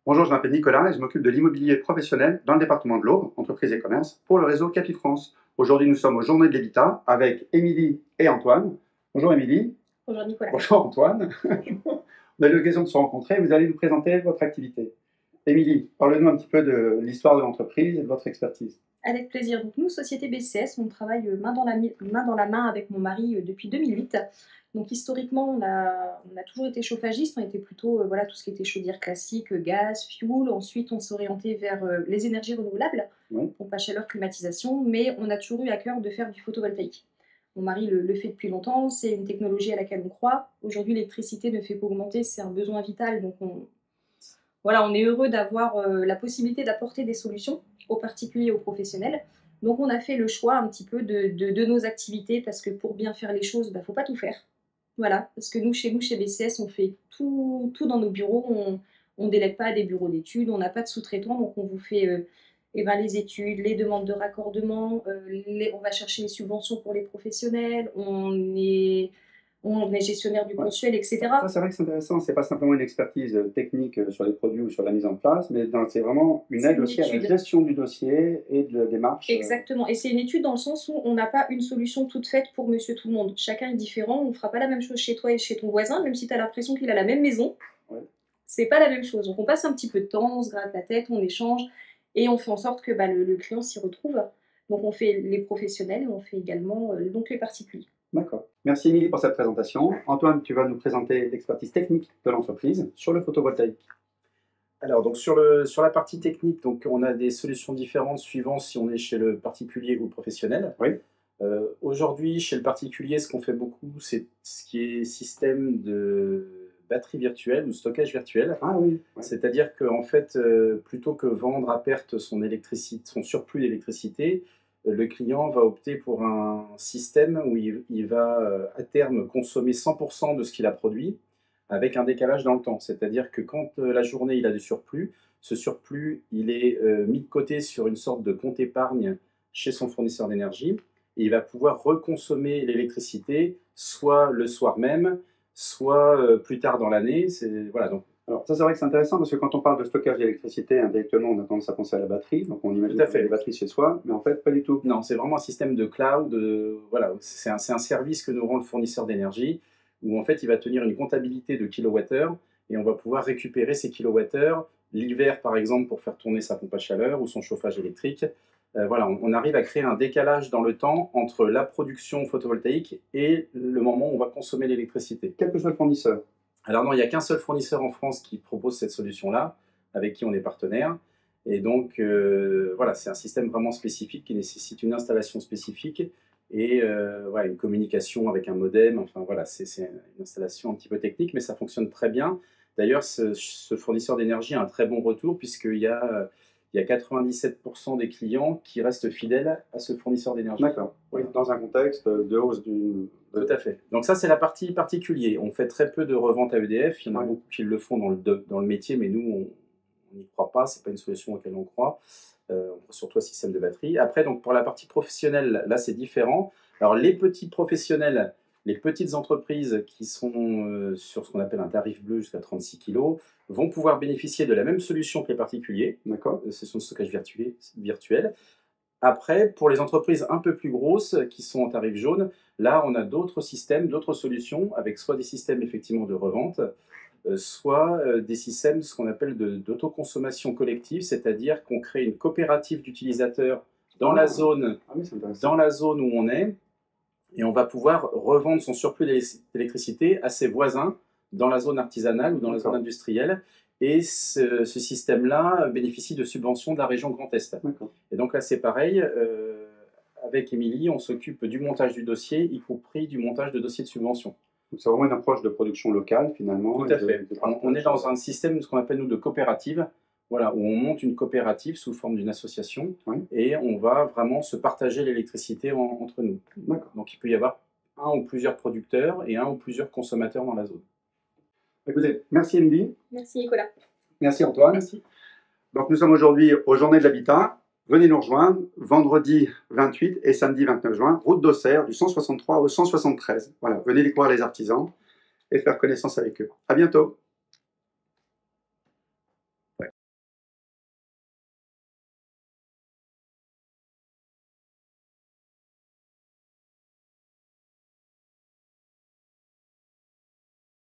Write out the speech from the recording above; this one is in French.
Bonjour, je m'appelle Nicolas et je m'occupe de l'immobilier professionnel dans le département de l'Aube, entreprise et commerce, pour le réseau Capifrance. Aujourd'hui, nous sommes aux Journées de l'Habitat avec Émilie et Antoine. Bonjour Émilie. Bonjour Nicolas. Bonjour Antoine. On a eu l'occasion de se rencontrer. Vous allez nous présenter votre activité. Émilie, parlez-nous un petit peu de l'histoire de l'entreprise et de votre expertise. Avec plaisir. Donc nous, Société BCS, on travaille main dans la main avec mon mari depuis 2008. Donc historiquement, on a toujours été chauffagiste, on était plutôt voilà, tout ce qui était chaudière classique, gaz, fuel. Ensuite, on s'est orienté vers les énergies renouvelables, Oui. pompe à chaleur, climatisation, mais on a toujours eu à cœur de faire du photovoltaïque. Mon mari le fait depuis longtemps, c'est une technologie à laquelle on croit. Aujourd'hui, l'électricité ne fait qu'augmenter, c'est un besoin vital, donc voilà, on est heureux d'avoir la possibilité d'apporter des solutions aux particuliers et aux professionnels. Donc on a fait le choix un petit peu de nos activités parce que pour bien faire les choses, il ne faut pas tout faire. Voilà, parce que nous, chez BCS, on fait tout dans nos bureaux. On ne délègue pas à des bureaux d'études, on n'a pas de sous-traitants, donc on vous fait les études, les demandes de raccordement, on va chercher les subventions pour les professionnels, on est gestionnaire du Ouais. mensuel, Ça, etc. c'est vrai que c'est intéressant. C'est pas simplement une expertise technique sur les produits ou sur la mise en place, mais c'est vraiment une C'est aide une aussi à la étude. gestion du dossier et de la démarche. Exactement, et c'est une étude dans le sens où on n'a pas une solution toute faite pour monsieur tout le monde. Chacun est différent, on ne fera pas la même chose chez toi et chez ton voisin, même si tu as l'impression qu'il a la même maison, Ouais. c'est pas la même chose. Donc on passe un petit peu de temps, on se gratte la tête, on échange, et on fait en sorte que le client s'y retrouve. Donc on fait les professionnels et on fait également donc les particuliers. D'accord. Merci Émilie pour cette présentation. Antoine, tu vas nous présenter l'expertise technique de l'entreprise sur le photovoltaïque. Alors, donc sur la partie technique, donc on a des solutions différentes suivant si on est chez le particulier ou le professionnel. Oui. Aujourd'hui, chez le particulier, ce qu'on fait beaucoup, c'est ce qui est système de batterie virtuelle ou stockage virtuel. Ah oui. Ouais. C'est-à-dire qu'en fait, plutôt que vendre à perte son surplus d'électricité, le client va opter pour un système où il va à terme consommer 100% de ce qu'il a produit avec un décalage dans le temps. C'est-à-dire que quand la journée il a du surplus, ce surplus il est mis de côté sur une sorte de compte épargne chez son fournisseur d'énergie et il va pouvoir reconsommer l'électricité soit le soir même, soit plus tard dans l'année. Voilà, donc Alors ça c'est vrai que c'est intéressant parce que quand on parle de stockage d'électricité, indirectement on a tendance à penser à la batterie, donc on imagine tout à fait. les batteries chez soi, mais en fait pas du tout. Non, c'est vraiment un système de cloud. Voilà, c'est un service que nous rend le fournisseur d'énergie où en fait il va tenir une comptabilité de kilowattheures et on va pouvoir récupérer ces kilowattheures l'hiver par exemple pour faire tourner sa pompe à chaleur ou son chauffage électrique. Voilà, on arrive à créer un décalage dans le temps entre la production photovoltaïque et le moment où on va consommer l'électricité. Quel que soit le fournisseur. Alors non, il n'y a qu'un seul fournisseur en France qui propose cette solution-là, avec qui on est partenaire. Et donc, voilà, c'est un système vraiment spécifique qui nécessite une installation spécifique et voilà, une communication avec un modem. Enfin voilà, c'est une installation un petit peu technique, mais ça fonctionne très bien. D'ailleurs, ce fournisseur d'énergie a un très bon retour puisqu'il y a 97% des clients qui restent fidèles à ce fournisseur d'énergie. D'accord. Oui, dans un contexte de hausse du... Tout à fait. Donc ça, c'est la partie particulier. On fait très peu de revente à EDF. Il y en a Ouais. beaucoup qui le font dans le métier, mais nous, on n'y croit pas. C'est pas une solution auquel on croit. On croit surtout au système de batterie. Après, donc pour la partie professionnelle, là, c'est différent. Alors les petits professionnels, les petites entreprises qui sont sur ce qu'on appelle un tarif bleu jusqu'à 36 kg vont pouvoir bénéficier de la même solution que les particuliers. D'accord. Session de stockage virtuel. Après, pour les entreprises un peu plus grosses qui sont en tarif jaune, là, on a d'autres systèmes, d'autres solutions, avec soit des systèmes effectivement de revente, soit des systèmes, ce qu'on appelle d'autoconsommation collective, c'est-à-dire qu'on crée une coopérative d'utilisateurs dans la zone où on est, et on va pouvoir revendre son surplus d'électricité à ses voisins dans la zone artisanale ou dans la zone industrielle. Et ce système-là bénéficie de subventions de la région Grand Est. Et donc là, c'est pareil. Avec Émilie, on s'occupe du montage du dossier, y compris du montage de dossiers de subvention. C'est vraiment une approche de production locale, finalement. Tout à fait. On est dans un système, ce qu'on appelle, nous, de coopérative, voilà, où on monte une coopérative sous forme d'une association, et on va vraiment se partager l'électricité entre nous. Donc il peut y avoir un ou plusieurs producteurs et un ou plusieurs consommateurs dans la zone. Écoutez, merci Émilie. Merci Nicolas. Merci Antoine. Merci. Donc nous sommes aujourd'hui aux Journées de l'Habitat. Venez nous rejoindre vendredi 28 et samedi 29 juin, route d'Auxerre, du 163 au 173. Voilà, venez découvrir les artisans et faire connaissance avec eux. À bientôt.